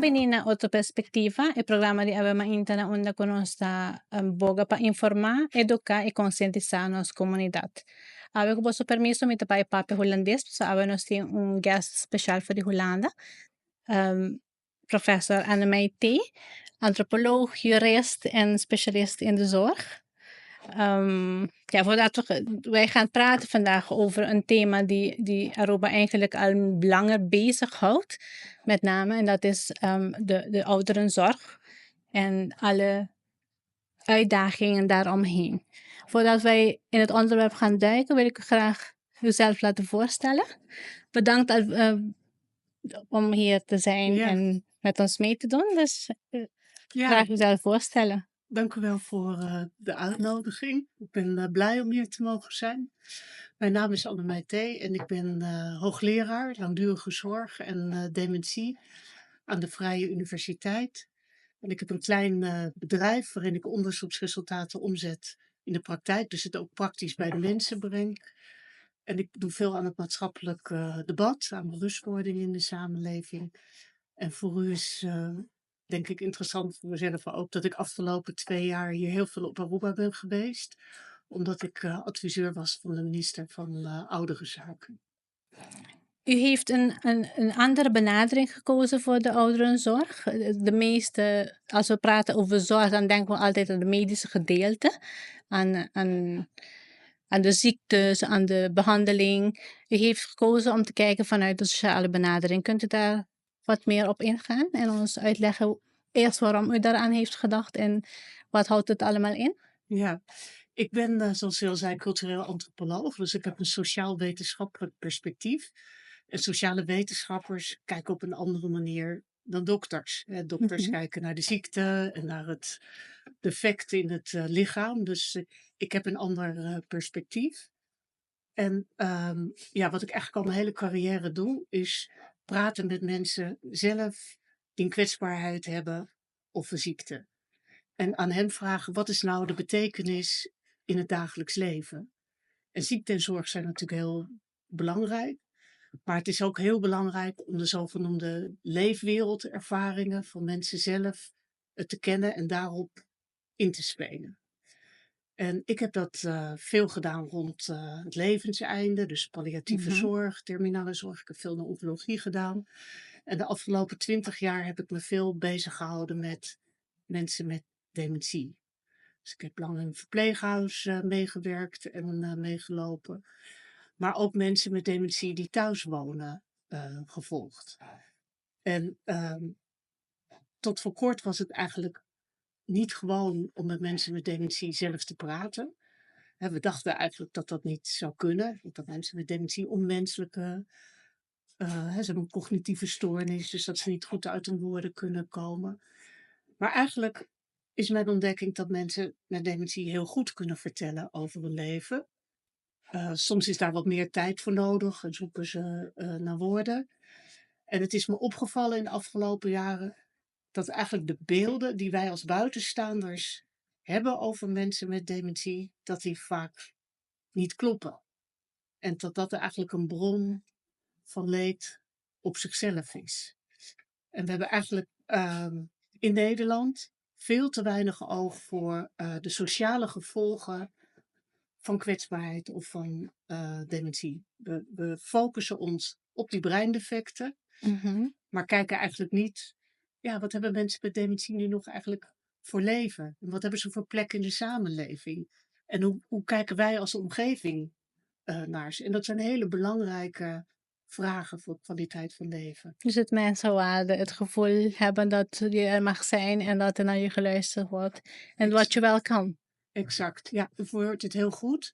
menina outra perspectiva, o programa de Ave Maria na onde conosca boga para informar, educar e conscientizar nossa comunidade. Ave com vosso permisso, me tapai papo holandês, so ave nós tem guest speciaal voor de Hollanda, professor Annemij T., antropoloog, jurist en specialist in de zorg. Ja, wij gaan praten vandaag over een thema die Aruba eigenlijk al langer bezighoudt, met name, en dat is de ouderenzorg en alle uitdagingen daaromheen. Voordat wij in het onderwerp gaan duiken, wil ik u graag uzelf laten voorstellen. Bedankt om hier te zijn en met ons mee te doen. Dus graag uzelf voorstellen. Dank u wel voor de uitnodiging. Ik ben blij om hier te mogen zijn. Mijn naam is Annemij T. en ik ben hoogleraar langdurige zorg en dementie aan de Vrije Universiteit. En ik heb een klein bedrijf waarin ik onderzoeksresultaten omzet in de praktijk, dus het ook praktisch bij de mensen breng. En ik doe veel aan het maatschappelijk debat, aan bewustwording in de samenleving. En voor u is denk ik interessant voor mezelf ook dat ik afgelopen 2 jaar hier heel veel op Aruba ben geweest. Omdat ik adviseur was van de minister van Ouderenzaken. U heeft een andere benadering gekozen voor de ouderenzorg. De meeste, als we praten over zorg, dan denken we altijd aan het medische gedeelte. Aan de ziektes, aan de behandeling. U heeft gekozen om te kijken vanuit de sociale benadering. Kunt u daar wat meer op ingaan en ons uitleggen eerst waarom u daaraan heeft gedacht en wat houdt het allemaal in? Ja, ik ben, zoals u al zei, cultureel antropoloog. Dus ik heb een sociaal-wetenschappelijk perspectief. En sociale wetenschappers kijken op een andere manier dan dokters. Dokters kijken naar de ziekte en naar het defect in het lichaam. Dus ik heb een ander perspectief. En wat ik eigenlijk al mijn hele carrière doe, is praten met mensen zelf die een kwetsbaarheid hebben of een ziekte. En aan hen vragen, wat is nou de betekenis in het dagelijks leven? En ziekte en zorg zijn natuurlijk heel belangrijk. Maar het is ook heel belangrijk om de zogenoemde leefwereldervaringen van mensen zelf te kennen en daarop in te spelen. En ik heb dat veel gedaan rond het levenseinde, dus palliatieve zorg, terminale zorg. Ik heb veel naar oncologie gedaan. En de afgelopen 20 jaar heb ik me veel bezig gehouden met mensen met dementie. Dus ik heb lang in een verpleeghuis meegewerkt en meegelopen. Maar ook mensen met dementie die thuis wonen gevolgd. En tot voor kort was het eigenlijk niet gewoon om met mensen met dementie zelf te praten. We dachten eigenlijk dat dat niet zou kunnen. Dat mensen met dementie onmenselijke... ze hebben een cognitieve stoornis, dus dat ze niet goed uit hun woorden kunnen komen. Maar eigenlijk is mijn ontdekking dat mensen met dementie heel goed kunnen vertellen over hun leven. Soms is daar wat meer tijd voor nodig en zoeken ze naar woorden. En het is me opgevallen in de afgelopen jaren dat eigenlijk de beelden die wij als buitenstaanders hebben over mensen met dementie, dat die vaak niet kloppen. En dat dat eigenlijk een bron van leed op zichzelf is. En we hebben eigenlijk in Nederland veel te weinig oog voor de sociale gevolgen van kwetsbaarheid of van dementie. We focussen ons op die breindefecten, maar kijken eigenlijk niet, wat hebben mensen met dementie nu nog eigenlijk voor leven? En wat hebben ze voor plek in de samenleving? En hoe kijken wij als omgeving naar ze? En dat zijn hele belangrijke vragen voor kwaliteit van leven. Dus het mensenwaarde, het gevoel hebben dat je er mag zijn en dat er naar je geluisterd wordt. En wat je wel kan. Exact, ja, u verwoordt het heel goed.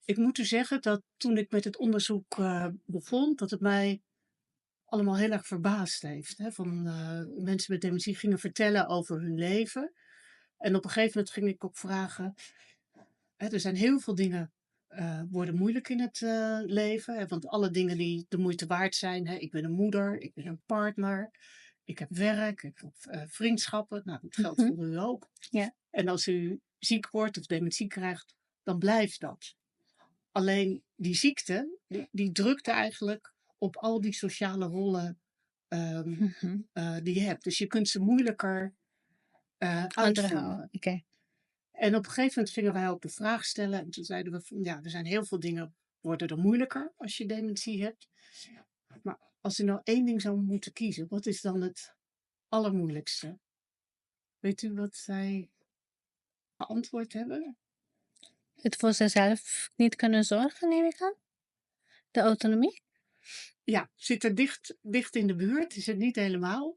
Ik moet u zeggen dat toen ik met het onderzoek begon, dat het mij allemaal heel erg verbaasd heeft. Mensen met dementie gingen vertellen over hun leven. En op een gegeven moment ging ik ook vragen, er zijn heel veel dingen worden moeilijk in het leven. Want alle dingen die de moeite waard zijn. Ik ben een moeder, ik ben een partner, ik heb werk, ik heb vriendschappen. Nou, dat geldt voor u ook. Ja. En als u ziek wordt of dementie krijgt, dan blijft dat. Alleen die ziekte, die drukte eigenlijk op al die sociale rollen Mhm. die je hebt. Dus je kunt ze moeilijker Onderhouden. uitvoeren. Oké. En op een gegeven moment gingen wij ook de vraag stellen. En toen zeiden we van ja, er zijn heel veel dingen worden er moeilijker als je dementie hebt. Maar als je nou één ding zou moeten kiezen, wat is dan het allermoeilijkste? Weet u wat zij geantwoord hebben? Het voor zichzelf niet kunnen zorgen, neem ik aan? De autonomie? Ja, zit er dicht in de buurt, is het niet helemaal.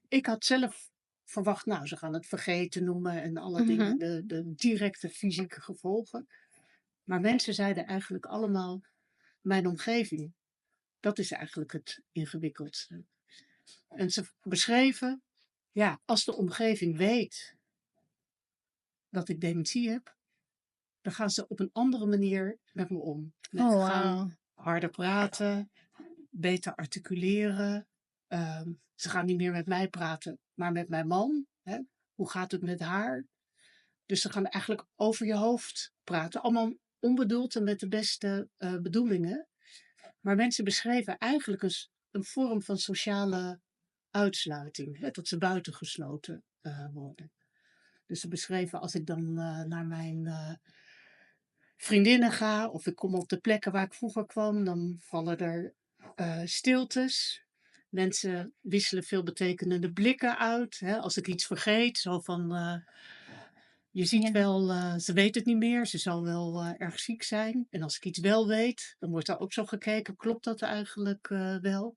Ik had zelf verwacht, nou, ze gaan het vergeten noemen en alle dingen, Mhm. de directe fysieke gevolgen. Maar mensen zeiden eigenlijk allemaal, mijn omgeving, dat is eigenlijk het ingewikkeldste. En ze beschreven, ja, als de omgeving weet dat ik dementie heb, dan gaan ze op een andere manier met me om. Oh, Gaan wauw. harder praten, beter articuleren. Ze gaan niet meer met mij praten, maar met mijn man. Hè? Hoe gaat het met haar? Dus ze gaan eigenlijk over je hoofd praten. Allemaal onbedoeld en met de beste bedoelingen. Maar mensen beschreven eigenlijk een vorm van sociale uitsluiting. Hè? Dat ze buitengesloten worden. Dus ze beschreven als ik dan naar mijn vriendinnen ga of ik kom op de plekken waar ik vroeger kwam, dan vallen er stiltes. Mensen wisselen veelbetekenende blikken uit. Hè? Als ik iets vergeet, zo van je ziet Ja. wel, ze weet het niet meer, ze zal wel erg ziek zijn. En als ik iets wel weet, dan wordt er ook zo gekeken, klopt dat eigenlijk wel?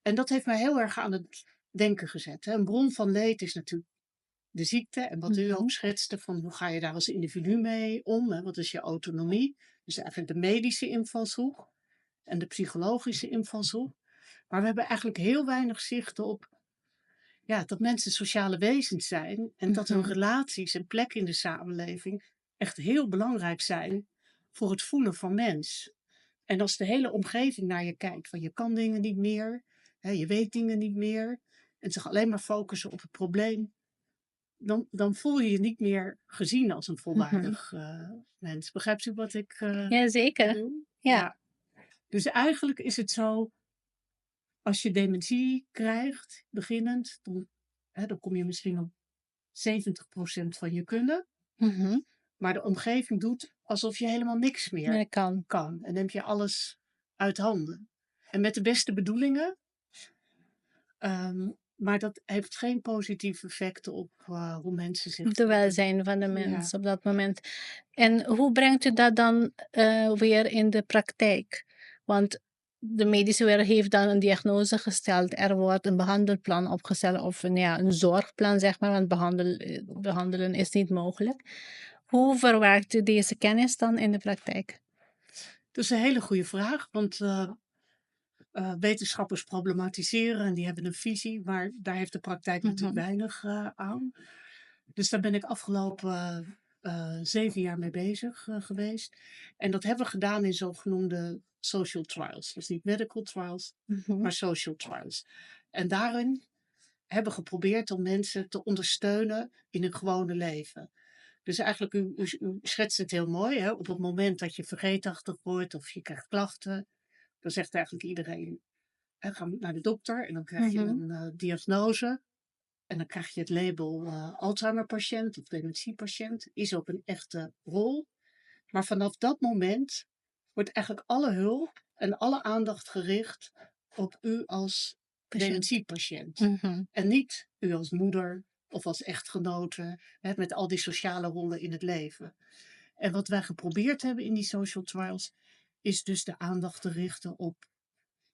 En dat heeft mij heel erg aan het denken gezet. Hè? Een bron van leed is natuurlijk de ziekte en wat u ook Mhm. schetste van hoe ga je daar als individu mee om? Hè? Wat is je autonomie? Dus eigenlijk de medische invalshoek en de psychologische invalshoek. Maar we hebben eigenlijk heel weinig zicht op ja, dat mensen sociale wezens zijn en dat hun Mhm. relaties en plek in de samenleving echt heel belangrijk zijn voor het voelen van mens. En als de hele omgeving naar je kijkt, van je kan dingen niet meer, hè, je weet dingen niet meer, en zich alleen maar focussen op het probleem, dan voel je je niet meer gezien als een Mhm. volwaardig mens. Begrijpt u wat ik Jazeker. bedoel? Ja. Ja. Dus eigenlijk is het zo, als je dementie krijgt, beginnend, dan kom je misschien op 70% van je kunnen. Mhm. Maar de omgeving doet alsof je helemaal niks meer Dat kan. kan. En neemt je alles uit handen. En met de beste bedoelingen. Maar dat heeft geen positief effect op hoe mensen zich De voelen. welzijn van de Ja. mens op dat moment. En hoe brengt u dat dan weer in de praktijk? Want de medische wereld heeft dan een diagnose gesteld. Er wordt een behandelplan opgesteld of een zorgplan, zeg maar, want behandelen is niet mogelijk. Hoe verwerkt u deze kennis dan in de praktijk? Dat is een hele goede vraag. Want wetenschappers problematiseren en die hebben een visie. Maar daar heeft de praktijk natuurlijk Mhm. weinig aan. Dus daar ben ik afgelopen 7 jaar mee bezig geweest. En dat hebben we gedaan in zogenoemde social trials. Dus niet medical trials, Mhm. maar social trials. En daarin hebben we geprobeerd om mensen te ondersteunen in hun gewone leven. Dus eigenlijk, u schetst het heel mooi. Hè? Op het moment dat je vergeetachtig wordt of je krijgt klachten, dan zegt eigenlijk iedereen, hè, ga naar de dokter en dan krijg je Mhm. een diagnose. En dan krijg je het label Alzheimer-patiënt of dementiepatiënt. Is ook een echte rol. Maar vanaf dat moment wordt eigenlijk alle hulp en alle aandacht gericht op u als Patiënt. dementiepatiënt. Mhm. En niet u als moeder of als echtgenote, hè, met al die sociale rollen in het leven. En wat wij geprobeerd hebben in die social trials, is dus de aandacht te richten op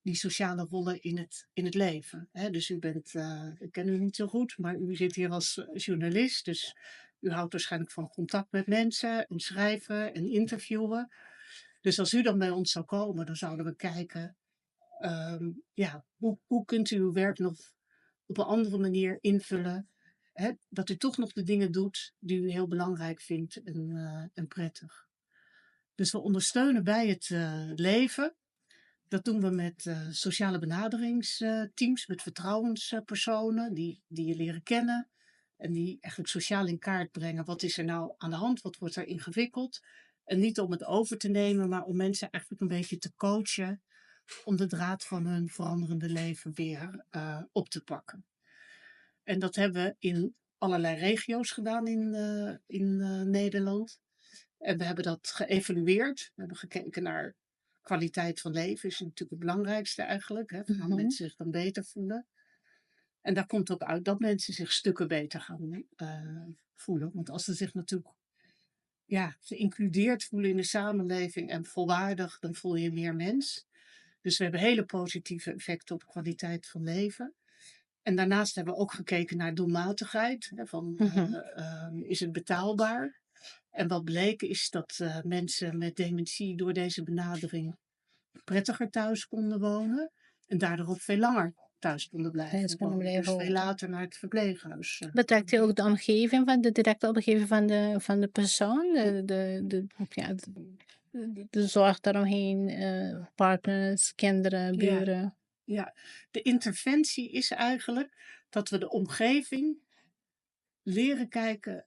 die sociale rollen in het leven. Hè? Dus u bent, ik ken u niet zo goed, maar u zit hier als journalist. Dus u houdt waarschijnlijk van contact met mensen en schrijven en interviewen. Dus als u dan bij ons zou komen, dan zouden we kijken, ja, hoe kunt u uw werk nog op een andere manier invullen? Hè? Dat u toch nog de dingen doet die u heel belangrijk vindt en prettig. Dus we ondersteunen bij het leven. Dat doen we met sociale benaderingsteams, met vertrouwenspersonen die je leren kennen. En die eigenlijk sociaal in kaart brengen. Wat is er nou aan de hand? Wat wordt er ingewikkeld? En niet om het over te nemen, maar om mensen eigenlijk een beetje te coachen. om de draad van hun veranderende leven weer op te pakken. En dat hebben we in allerlei regio's gedaan in Nederland. En we hebben dat geëvalueerd. We hebben gekeken naar kwaliteit van leven, is natuurlijk het belangrijkste eigenlijk. Hè, van Mhm. mensen zich dan beter voelen. En daar komt ook uit dat mensen zich stukken beter gaan voelen. Want als ze zich natuurlijk geïncludeerd voelen in de samenleving en volwaardig, dan voel je je meer mens. Dus we hebben hele positieve effecten op kwaliteit van leven. En daarnaast hebben we ook gekeken naar doelmatigheid. Hè, Mhm. is het betaalbaar? En wat bleek is dat mensen met dementie door deze benadering prettiger thuis konden wonen. En daardoor ook veel langer thuis konden Thuis blijven kunnen wonen. blijven Dus veel wonen. later naar het verpleeghuis. Betrekt u ook de omgeving van de directe omgeving van de persoon? De zorg daaromheen, partners, kinderen, Ja, buren? ja, de interventie is eigenlijk dat we de omgeving leren kijken,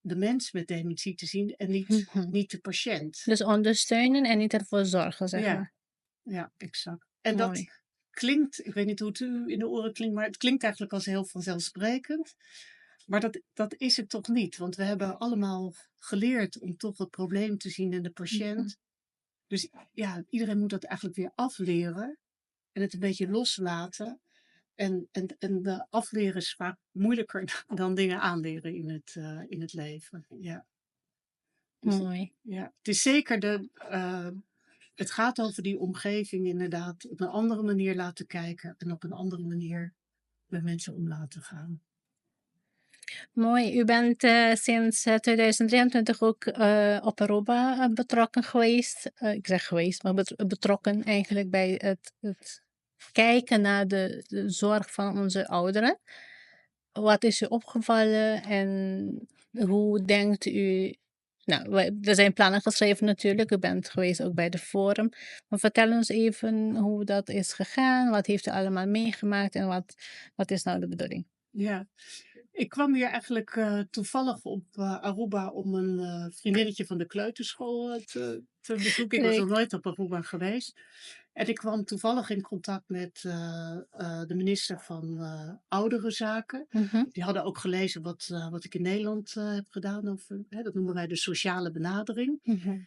de mens met dementie te zien en Mhm. niet de patiënt. Dus ondersteunen en niet ervoor zorgen, zeg Ja, maar. ja, exact. En dat Mooi. klinkt, ik weet niet hoe het u in de oren klinkt, maar het klinkt eigenlijk als heel vanzelfsprekend. Maar dat is het toch niet, want we hebben allemaal geleerd om toch het probleem te zien in de Mhm. patiënt. Dus ja, iedereen moet dat eigenlijk weer afleren en het een beetje loslaten. En afleren is vaak moeilijker dan dingen aanleren in het leven. Ja. Dus Mooi. ja, het is zeker het gaat over die omgeving inderdaad op een andere manier laten kijken en op een andere manier met mensen om laten gaan. Mooi. U bent sinds 2023 ook op Aruba betrokken geweest. Ik zeg geweest, maar betrokken eigenlijk bij het kijken naar de zorg van onze ouderen. Wat is u opgevallen en hoe denkt u? Nou, er zijn plannen geschreven natuurlijk. U bent geweest ook bij de Forum. Maar vertel ons even hoe dat is gegaan. Wat heeft u allemaal meegemaakt en wat is nou de bedoeling? Ja, ik kwam hier eigenlijk toevallig op Aruba om een vriendinnetje van de kleuterschool te bezoeken. Ik was nog Leuk. nooit op Aruba geweest. En ik kwam toevallig in contact met de minister van Ouderenzaken. Mhm, Die hadden ook gelezen wat ik in Nederland heb gedaan. Over, hè, dat noemen wij de sociale benadering. mhm.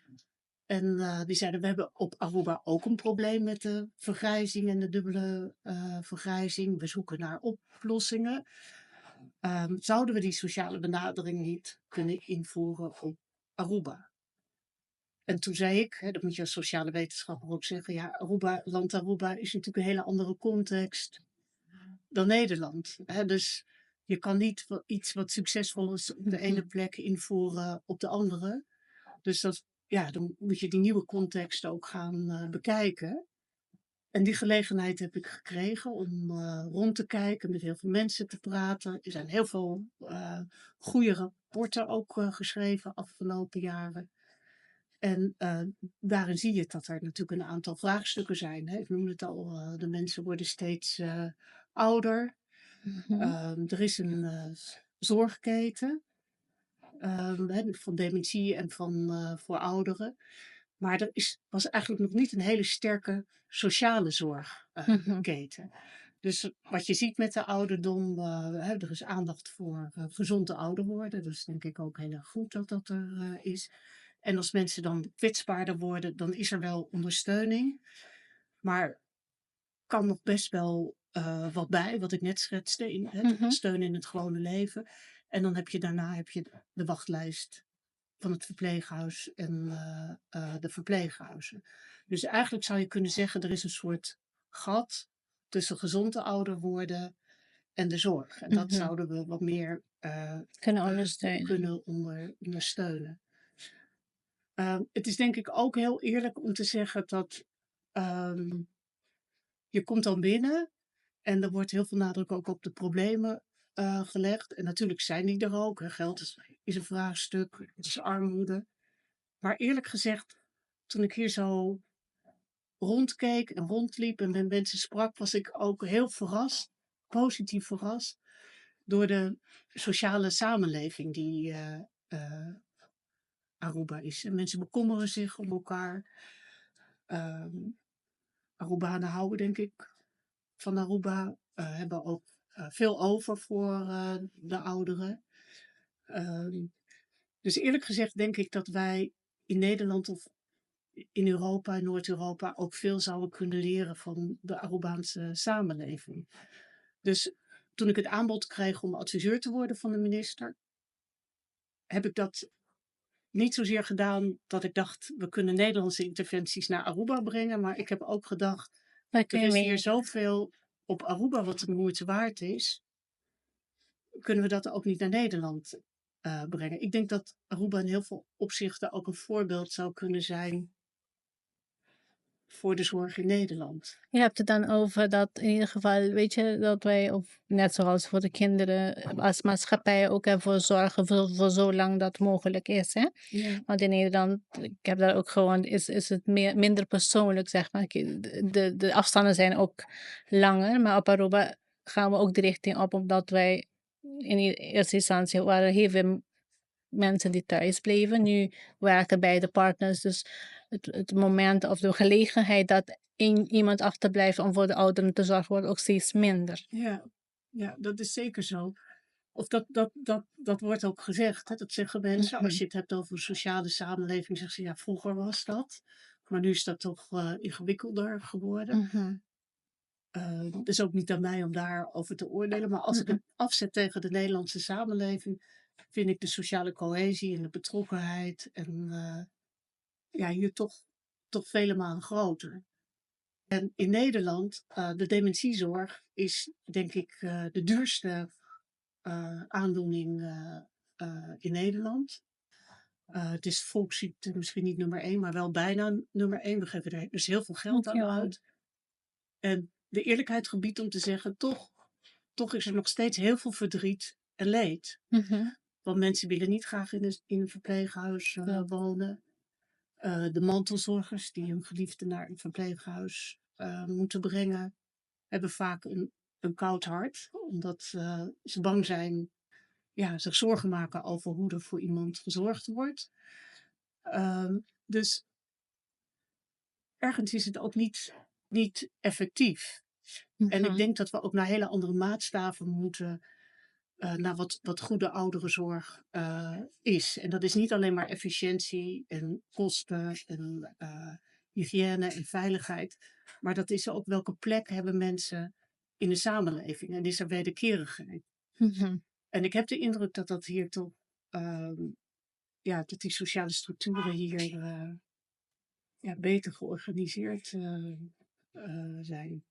En die zeiden, we hebben op Aruba ook een probleem met de vergrijzing en de dubbele vergrijzing. We zoeken naar oplossingen. Zouden we die sociale benadering niet kunnen invoeren op Aruba? En toen zei ik, hè, dat moet je als sociale wetenschapper ook zeggen, ja, Aruba, land Aruba is natuurlijk een hele andere context dan Nederland. Hè? Dus je kan niet iets wat succesvol is op de ene Mhm. plek invoeren op de andere. Dus dan moet je die nieuwe context ook gaan bekijken. En die gelegenheid heb ik gekregen om rond te kijken, met heel veel mensen te praten. Er zijn heel veel goede rapporten ook geschreven afgelopen jaren. En daarin zie je dat er natuurlijk een aantal vraagstukken zijn. Hè. Ik noemde het al, de mensen worden steeds ouder. Mhm. Er is een zorgketen van dementie en voor ouderen. Maar was eigenlijk nog niet een hele sterke sociale Mhm. zorgketen. Dus wat je ziet met de ouderdom, er is aandacht voor gezond ouder worden. Dat is denk ik ook heel erg goed dat dat er is. En als mensen dan kwetsbaarder worden, dan is er wel ondersteuning. Maar kan nog best wel wat bij, wat ik net schetste, de Mhm. steun in het gewone leven. En dan heb je de wachtlijst van het verpleeghuis en de verpleeghuizen. Dus eigenlijk zou je kunnen zeggen, er is een soort gat tussen gezond ouder worden en de zorg. En dat Mhm. zouden we wat meer Kunnen ondersteunen. kunnen ondersteunen. Het is denk ik ook heel eerlijk om te zeggen dat ehm, je komt dan binnen en er wordt heel veel nadruk ook op de problemen gelegd. En natuurlijk zijn die er ook. Hè. Geld is een vraagstuk, het is armoede. Maar eerlijk gezegd, toen ik hier zo rondkeek en rondliep en met mensen sprak, was ik ook heel verrast, positief verrast, door de sociale samenleving die Aruba is. En mensen bekommeren zich om elkaar. Ehm, Arubanen houden, denk ik, van Aruba. Hebben ook veel over voor de ouderen. Ehm, dus eerlijk gezegd denk ik dat wij in Nederland of in Europa, in Noord-Europa, ook veel zouden kunnen leren van de Arubaanse samenleving. Dus toen ik het aanbod kreeg om adviseur te worden van de minister, heb ik dat niet zozeer gedaan dat ik dacht, we kunnen Nederlandse interventies naar Aruba brengen. Maar ik heb ook gedacht, Waar kun er je is hier mee? zoveel op Aruba wat de moeite waard is. Kunnen we dat ook niet naar Nederland brengen? Ik denk dat Aruba in heel veel opzichten ook een voorbeeld zou kunnen zijn voor de zorg in Nederland. Je hebt het dan over dat in ieder geval, weet je, dat wij, of net zoals voor de kinderen, als maatschappij ook ervoor zorgen voor zolang dat mogelijk is. Hè? Ja, Want in Nederland, ik heb daar ook gewoon, is het minder persoonlijk, zeg maar. De afstanden zijn ook langer, maar op Aruba gaan we ook de richting op, omdat wij in eerste instantie waren heel veel mensen die thuis bleven. Nu werken beide partners. Dus het moment of de gelegenheid dat iemand achterblijft om voor de ouderen te zorgen, wordt ook steeds minder. ja, dat is zeker zo. Of dat wordt ook gezegd. Hè? Dat zeggen mensen. Als je het hebt over een sociale samenleving, zeggen ze ja, vroeger was dat. Maar nu is dat toch ingewikkelder geworden. Mhm. Het is ook niet aan mij om daarover te oordelen. Maar als ik het afzet tegen de Nederlandse samenleving, vind ik de sociale cohesie en de betrokkenheid en ja, hier toch vele malen groter. En in Nederland, de dementiezorg is denk ik de duurste aandoening in Nederland. Het is volksziekte misschien niet nummer 1, maar wel bijna nummer 1. We geven er dus heel veel geld aan Ja. uit. En de eerlijkheid gebiedt om te zeggen, toch is er nog steeds heel veel verdriet en leed. Mhm. Want mensen willen niet graag in een verpleeghuis wonen. De mantelzorgers die hun geliefde naar een verpleeghuis moeten brengen, hebben vaak een koud hart. Omdat ze bang zijn, ja, zich zorgen maken over hoe er voor iemand gezorgd wordt. Dus ergens is het ook niet effectief. En ik Mhm. denk dat we ook naar hele andere maatstaven moeten. Naar wat goede ouderenzorg is. En dat is niet alleen maar efficiëntie en kosten en hygiëne en veiligheid. Maar dat is ook welke plek hebben mensen in de samenleving. En is er wederkerigheid. Mhm. En ik heb de indruk dat dat hier toch. Ja, dat die sociale structuren hier ja, beter georganiseerd zijn.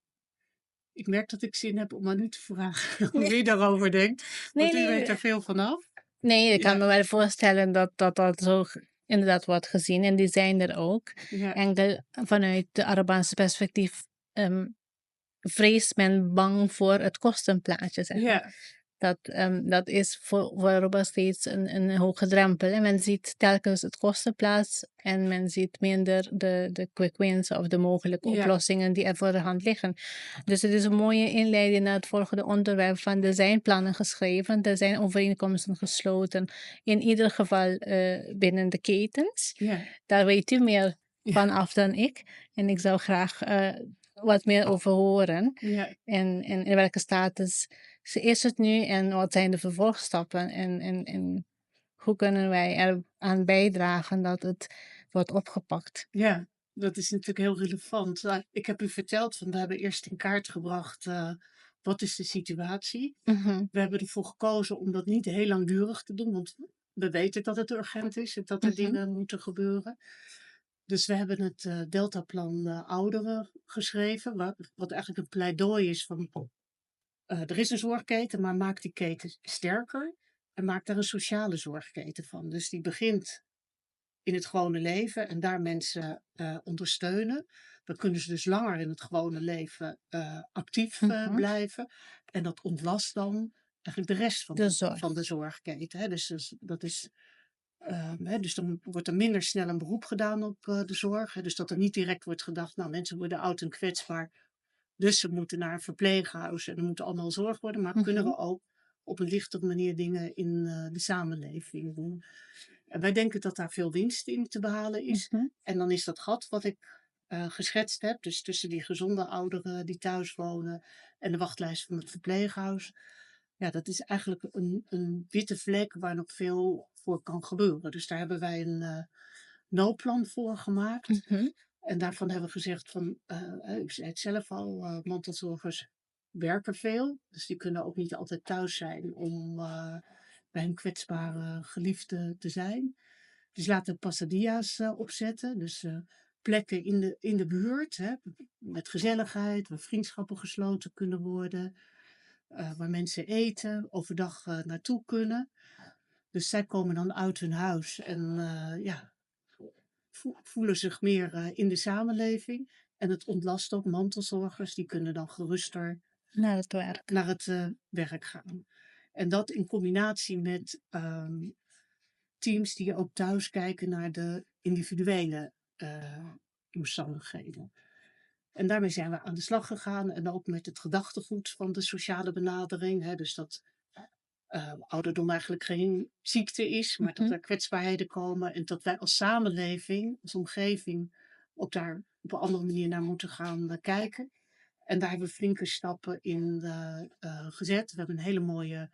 Ik merk dat ik zin heb om aan u te vragen hoe Nee, u daarover denkt. nee, Want u weet er nee. veel vanaf. Nee, ik kan Ja, me wel voorstellen dat zo inderdaad wordt gezien. En die zijn er ook. ja, Enkel vanuit de Arabaanse perspectief vreest men bang voor het kostenplaatje, zeg maar. ja, Dat is voor Aruba steeds een hoge drempel. En men ziet telkens het kostenplaats en men ziet minder de quick wins of de mogelijke ja, oplossingen die er voor de hand liggen. Dus het is een mooie inleiding naar het volgende onderwerp van er zijn plannen geschreven, er zijn overeenkomsten gesloten, in ieder geval binnen de ketens. ja, Daar weet u meer ja, vanaf dan ik. En ik zou graag wat meer over horen. ja, En in welke status is het nu en wat zijn de vervolgstappen? En hoe kunnen wij eraan bijdragen dat het wordt opgepakt? ja. Dat is natuurlijk heel relevant. Ik heb u verteld van we hebben eerst in kaart gebracht wat is de situatie. Mhm, We hebben ervoor gekozen om dat niet heel langdurig te doen, want we weten dat het urgent is en dat er mhm, dingen moeten gebeuren. Dus we hebben het Deltaplan Ouderen geschreven, wat eigenlijk een pleidooi is van er is een zorgketen, maar maak die keten sterker en maak daar een sociale zorgketen van. Dus die begint in het gewone leven en daar mensen ondersteunen. Dan kunnen ze dus langer in het gewone leven actief mhm. blijven. En dat ontlast dan eigenlijk de rest De van zorg. de zorgketen. Hè. Dat is, hè, dus dan wordt er minder snel een beroep gedaan op de zorg. Hè. Dus dat er niet direct wordt gedacht, nou mensen worden oud en kwetsbaar. Dus ze moeten naar een verpleeghuis en er moet allemaal zorg worden. Maar kunnen Mhm, we ook op een lichtere manier dingen in de samenleving doen. En wij denken dat daar veel winst in te behalen is. mhm. En dan is dat gat wat ik geschetst heb. Dus tussen die gezonde ouderen die thuis wonen en de wachtlijst van het verpleeghuis. Ja, dat is eigenlijk een witte vlek waar nog veel voor kan gebeuren. Dus daar hebben wij een noodplan voor gemaakt. Mhm. En daarvan hebben we gezegd van, ik zei het zelf al, mantelzorgers werken veel. Dus die kunnen ook niet altijd thuis zijn om bij hun kwetsbare geliefde te zijn. Dus laten we passadia's opzetten. Dus plekken in de buurt, hè, met gezelligheid, waar vriendschappen gesloten kunnen worden. Waar mensen eten, overdag naartoe kunnen. Dus zij komen dan uit hun huis en voelen zich meer in de samenleving. En het ontlast ook mantelzorgers, die kunnen dan geruster Naar het werk. naar het werk gaan. En dat in combinatie met teams die ook thuis kijken naar de individuele omstandigheden. En daarmee zijn we aan de slag gegaan en ook met het gedachtegoed van de sociale benadering. Hè, dus dat ouderdom eigenlijk geen ziekte is, maar dat er kwetsbaarheden komen en dat wij als samenleving, als omgeving, ook daar op een andere manier naar moeten gaan kijken. En daar hebben we flinke stappen in gezet. We hebben een hele mooie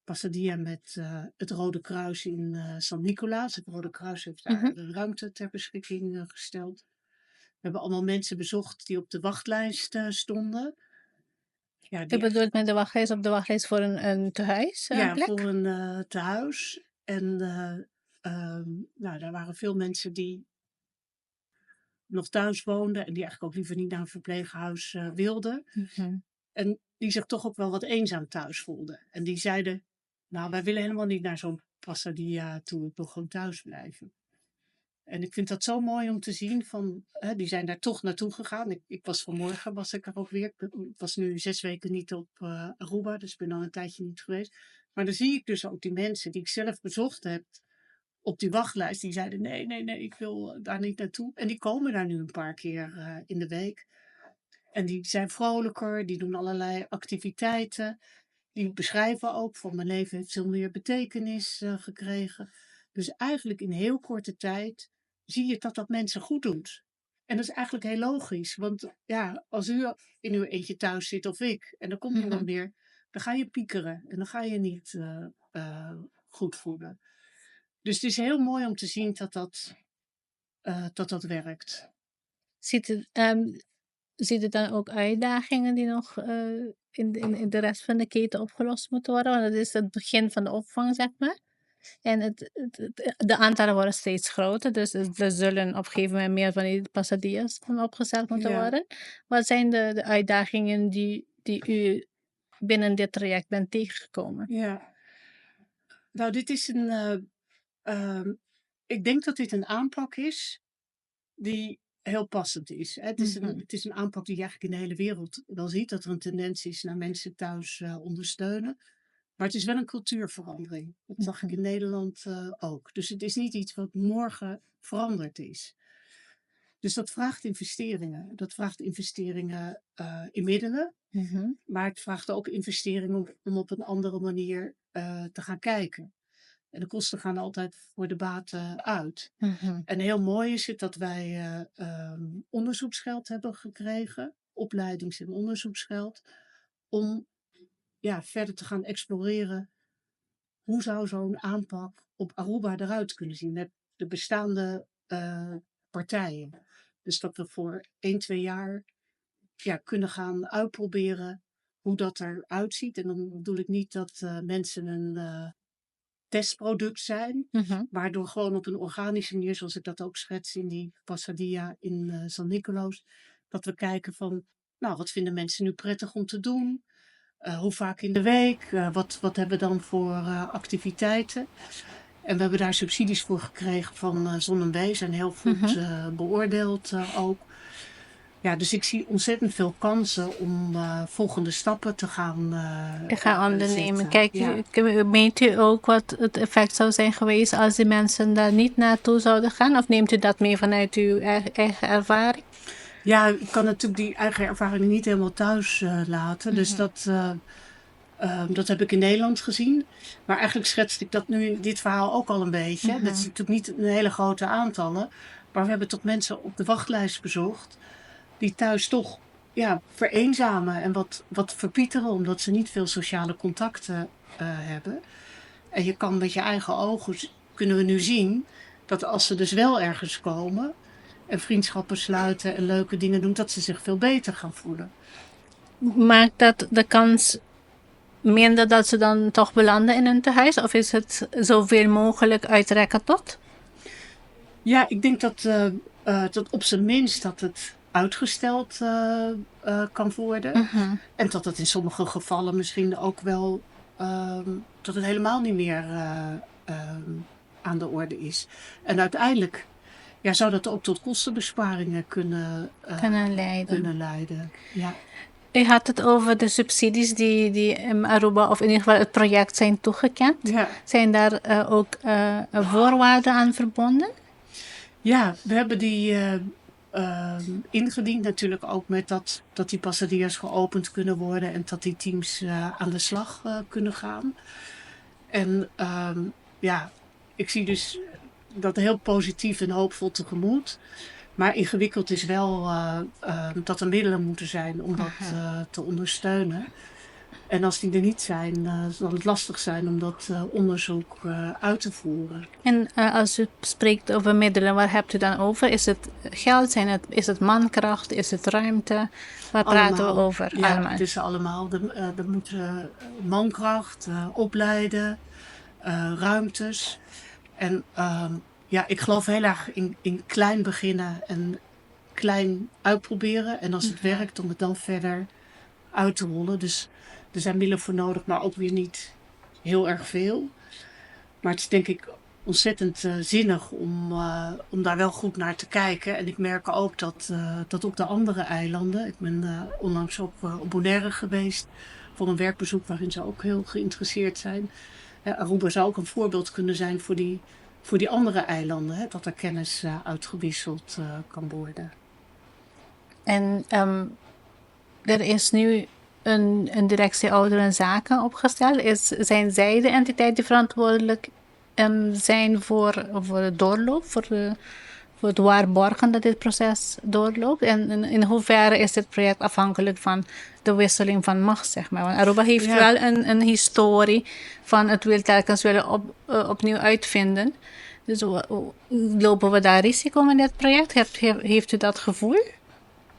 passadia met het Rode Kruis in San Nicolaas. Het Rode Kruis heeft daar de ruimte ter beschikking gesteld. We hebben allemaal mensen bezocht die op de wachtlijst stonden. Ja, Je bedoelt met de wachtlijst op de wachtlijst voor een tehuis? ja, plek? voor een tehuis. En daar waren veel mensen die nog thuis woonden en die eigenlijk ook liever niet naar een verpleeghuis wilden. En die zich toch ook wel wat eenzaam thuis voelden. En die zeiden, nou, wij willen helemaal niet naar zo'n passadia toe, ik wil gewoon thuis blijven. En ik vind dat zo mooi om te zien, die zijn daar toch naartoe gegaan. Ik was vanmorgen, was ik er ook weer. Ik was nu 6 weken niet op Aruba, dus ik ben al een tijdje niet geweest. Maar dan zie ik dus ook die mensen die ik zelf bezocht heb op die wachtlijst. Die zeiden, nee, ik wil daar niet naartoe. En die komen daar nu een paar keer in de week. En die zijn vrolijker, die doen allerlei activiteiten. Die beschrijven ook van mijn leven heeft veel meer betekenis gekregen. Dus eigenlijk in heel korte tijd zie je dat mensen goed doet. En dat is eigenlijk heel logisch. Want ja, als u in uw eentje thuis zit of ik, en dan komt iemand meer, dan ga je piekeren. En dan ga je niet goed voelen. Dus het is heel mooi om te zien dat werkt. Ziet het dan ook uitdagingen die nog in de rest van de keten opgelost moeten worden? Want dat is het begin van de opvang, zeg maar. En de aantallen worden steeds groter, dus er zullen op een gegeven moment meer van die passadiers opgezet moeten worden. Wat zijn de uitdagingen die u binnen dit traject bent tegengekomen? Ja, nou, dit is ik denk dat dit een aanpak is die heel passend is. Hè. Het is een aanpak die je eigenlijk in de hele wereld wel ziet, dat er een tendens is naar mensen thuis ondersteunen. Maar het is wel een cultuurverandering. Dat zag ik in Nederland ook. Dus het is niet iets wat morgen veranderd is. Dus dat vraagt investeringen. Dat vraagt investeringen in middelen. Maar het vraagt ook investeringen om op een andere manier te gaan kijken. En de kosten gaan altijd voor de baten uit. En heel mooi is het dat wij onderzoeksgeld hebben gekregen. Opleidings- en onderzoeksgeld. Om verder te gaan exploreren. Hoe zou zo'n aanpak op Aruba eruit kunnen zien? Met de bestaande partijen. Dus dat we voor 1-2 jaar kunnen gaan uitproberen hoe dat eruit ziet. En dan bedoel ik niet dat mensen een testproduct zijn. Maar door gewoon op een organische manier, zoals ik dat ook schets in die passadia in San Nicolaas. Dat we kijken van, nou, wat vinden mensen nu prettig om te doen? Hoe vaak in de week? Wat hebben we dan voor activiteiten? En we hebben daar subsidies voor gekregen van Zon&W. Zijn heel goed beoordeeld ook. Ja, dus ik zie ontzettend veel kansen om volgende stappen te gaan ondernemen. Kijk, meent u ook wat het effect zou zijn geweest als die mensen daar niet naartoe zouden gaan? Of neemt u dat mee vanuit uw eigen ervaring? Ja, ik kan natuurlijk die eigen ervaring niet helemaal thuis laten. Dus dat Dat heb ik in Nederland gezien. Maar eigenlijk schetste ik dat nu in dit verhaal ook al een beetje. Dat is natuurlijk niet een hele grote aantallen. Maar we hebben toch mensen op de wachtlijst bezocht. Die thuis toch vereenzamen en wat verpieteren. Omdat ze niet veel sociale contacten hebben. En je kan met je eigen ogen, kunnen we nu zien, dat als ze dus wel ergens komen en vriendschappen sluiten en leuke dingen doen, dat ze zich veel beter gaan voelen. Maakt dat de kans minder dat ze dan toch belanden in een tehuis? Of is het zoveel mogelijk uitrekken tot? Ja, ik denk dat op zijn minst dat het uitgesteld kan worden. En dat het in sommige gevallen misschien ook wel dat het helemaal niet meer aan de orde is. En uiteindelijk zou dat ook tot kostenbesparingen kunnen leiden. Ja. U had het over de subsidies die Aruba, of in ieder geval het project, zijn toegekend. Ja. Zijn daar ook voorwaarden aan verbonden? Ja, we hebben die ingediend natuurlijk ook met dat die passagiers geopend kunnen worden en dat die teams aan de slag kunnen gaan. En ik zie dus dat heel positief en hoopvol tegemoet. Maar ingewikkeld is wel dat er middelen moeten zijn om dat te ondersteunen. En als die er niet zijn, zal het lastig zijn om dat onderzoek uit te voeren. En als u spreekt over middelen, waar hebt u dan over? Is het geld? Is het mankracht? Is het ruimte? Waar praten we over? Ja, het is allemaal. Er moet mankracht, opleiden, ruimtes. En ik geloof heel erg in klein beginnen en klein uitproberen. En als het werkt, om het dan verder uit te rollen. Dus er zijn middelen voor nodig, maar ook weer niet heel erg veel. Maar het is denk ik ontzettend zinnig om daar wel goed naar te kijken. En ik merk ook dat op de andere eilanden... Ik ben onlangs op Bonaire geweest voor een werkbezoek waarin ze ook heel geïnteresseerd zijn. Aruba zou ook een voorbeeld kunnen zijn voor die andere eilanden. Dat er kennis uitgewisseld kan worden. En er is nu een directie ouderen zaken opgesteld. Zijn zij de entiteit die verantwoordelijk zijn voor het doorloop, voor het waarborgen dat dit proces doorloopt? En in hoeverre is dit project afhankelijk van de wisseling van macht, zeg maar? Want Aruba heeft wel een historie van het wil telkens willen opnieuw uitvinden. Dus lopen we daar risico met dit project? Heeft u dat gevoel?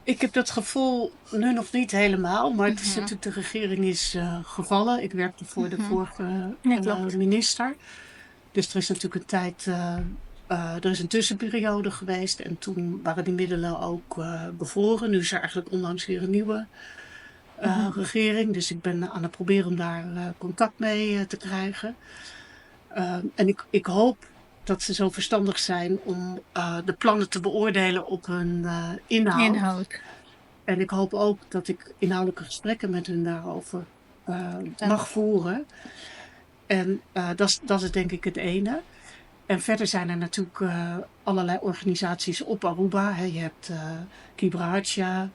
Ik heb dat gevoel nu nog niet helemaal, maar het is natuurlijk, de regering is gevallen. Ik werkte voor de vorige minister. Dus er is natuurlijk een tijd, er is een tussenperiode geweest en toen waren die middelen ook bevroren. Nu is er eigenlijk onlangs weer een nieuwe regering. Dus ik ben aan het proberen om daar contact mee te krijgen. En ik hoop dat ze zo verstandig zijn om de plannen te beoordelen op hun inhoud. En ik hoop ook dat ik inhoudelijke gesprekken met hun daarover mag voeren. En dat is denk ik het ene. En verder zijn er natuurlijk allerlei organisaties op Aruba. Je hebt Kibrahatja,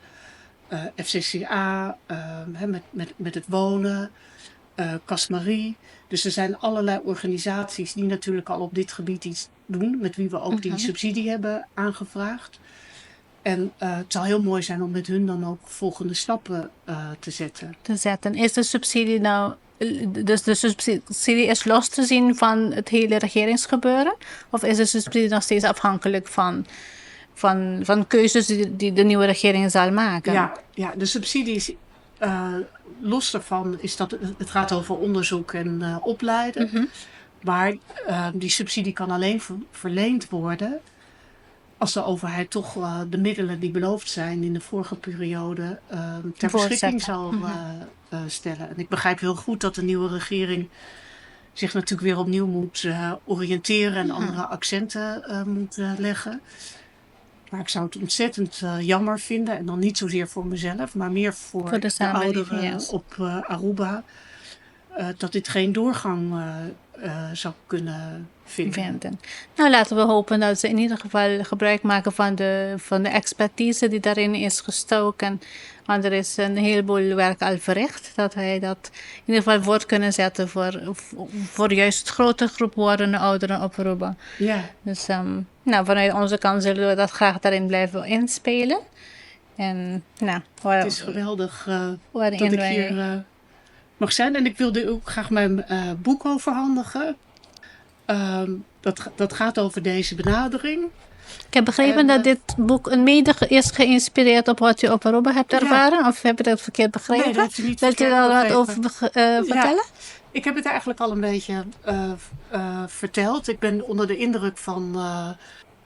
FCCA, met het wonen, Kasmari. Dus er zijn allerlei organisaties die natuurlijk al op dit gebied iets doen, met wie we ook die subsidie hebben aangevraagd. En het zou heel mooi zijn om met hun dan ook volgende stappen te zetten. Is de subsidie nou, dus de subsidie is los te zien van het hele regeringsgebeuren? Of is de subsidie nog steeds afhankelijk van keuzes die de nieuwe regering zal maken? Ja, de subsidie is los daarvan is dat het gaat over onderzoek en opleiden. Maar die subsidie kan alleen verleend worden als de overheid toch de middelen die beloofd zijn in de vorige periode ter beschikking zal stellen. En ik begrijp heel goed dat de nieuwe regering zich natuurlijk weer opnieuw moet oriënteren en andere accenten moet leggen. Maar ik zou het ontzettend jammer vinden, en dan niet zozeer voor mezelf, maar meer voor de ouderen op Aruba. dat dit geen doorgang zou kunnen vinden. Nou, laten we hopen dat ze in ieder geval gebruik maken van de expertise die daarin is gestoken. Want er is een heleboel werk al verricht. Dat hij dat in ieder geval voort kunnen zetten voor juist het grote groep wordende ouderen op Aruba. Ja. Dus nou, vanuit onze kant zullen we dat graag daarin blijven inspelen. En nou, Het is geweldig dat ik hier mag zijn. En ik wilde ook graag mijn boek overhandigen. Dat gaat over deze benadering. Ik heb begrepen dat dit boek mede is geïnspireerd op wat u op Aruba hebt ervaren. Ja. Of heb je dat verkeerd begrepen? Nee, dat heeft u niet verkeerd begrepen. Wilt u daar wat over vertellen? Ik heb het eigenlijk al een beetje verteld. Ik ben onder de indruk van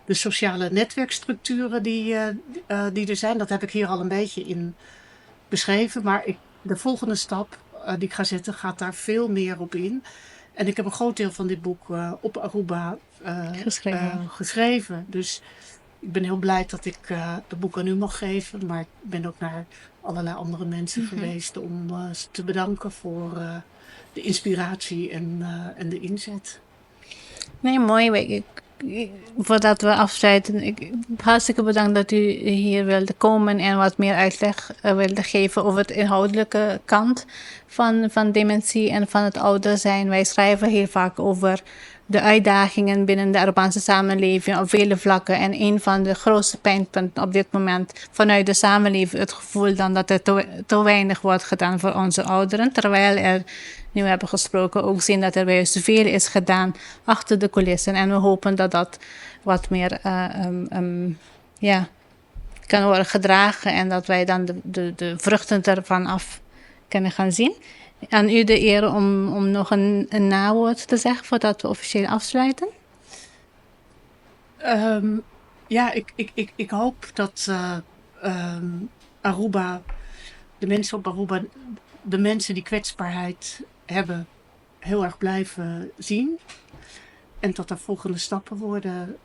de sociale netwerkstructuren die er zijn. Dat heb ik hier al een beetje in beschreven. Maar de volgende stap die ik ga zetten gaat daar veel meer op in. En ik heb een groot deel van dit boek op Aruba geschreven. Dus ik ben heel blij dat ik het boek aan u mag geven. Maar ik ben ook naar allerlei andere mensen geweest om ze te bedanken voor de inspiratie en de inzet. Nee, mooi. Voordat we afsluiten, hartstikke bedankt dat u hier wilde komen en wat meer uitleg wilde geven over het inhoudelijke kant van dementie en van het ouder zijn. Wij schrijven heel vaak over de uitdagingen binnen de Arubaanse samenleving op vele vlakken. En een van de grootste pijnpunten op dit moment vanuit de samenleving het gevoel dan dat er te weinig wordt gedaan voor onze ouderen. Terwijl er, nu we hebben gesproken, ook zien dat er juist veel is gedaan achter de coulissen. En we hopen dat dat wat meer kan worden gedragen en dat wij dan de vruchten ervan af kunnen gaan zien. Aan u de eer om nog een nawoord te zeggen voordat we officieel afsluiten. Ik hoop dat Aruba, de mensen op Aruba, de mensen die kwetsbaarheid hebben, heel erg blijven zien. En dat er volgende stappen worden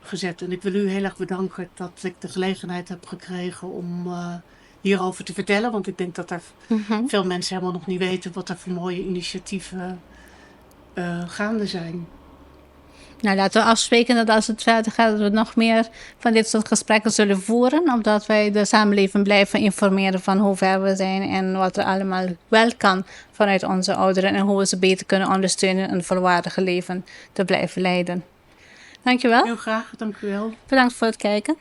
gezet. En ik wil u heel erg bedanken dat ik de gelegenheid heb gekregen om hierover te vertellen. Want ik denk dat er veel mensen helemaal nog niet weten wat er voor mooie initiatieven gaande zijn. Nou, laten we afspreken dat als het verder gaat, dat we nog meer van dit soort gesprekken zullen voeren. Omdat wij de samenleving blijven informeren van hoe ver we zijn en wat er allemaal wel kan vanuit onze ouderen. En hoe we ze beter kunnen ondersteunen een volwaardige leven te blijven leiden. Dankjewel. Heel graag, dank u wel. Bedankt voor het kijken.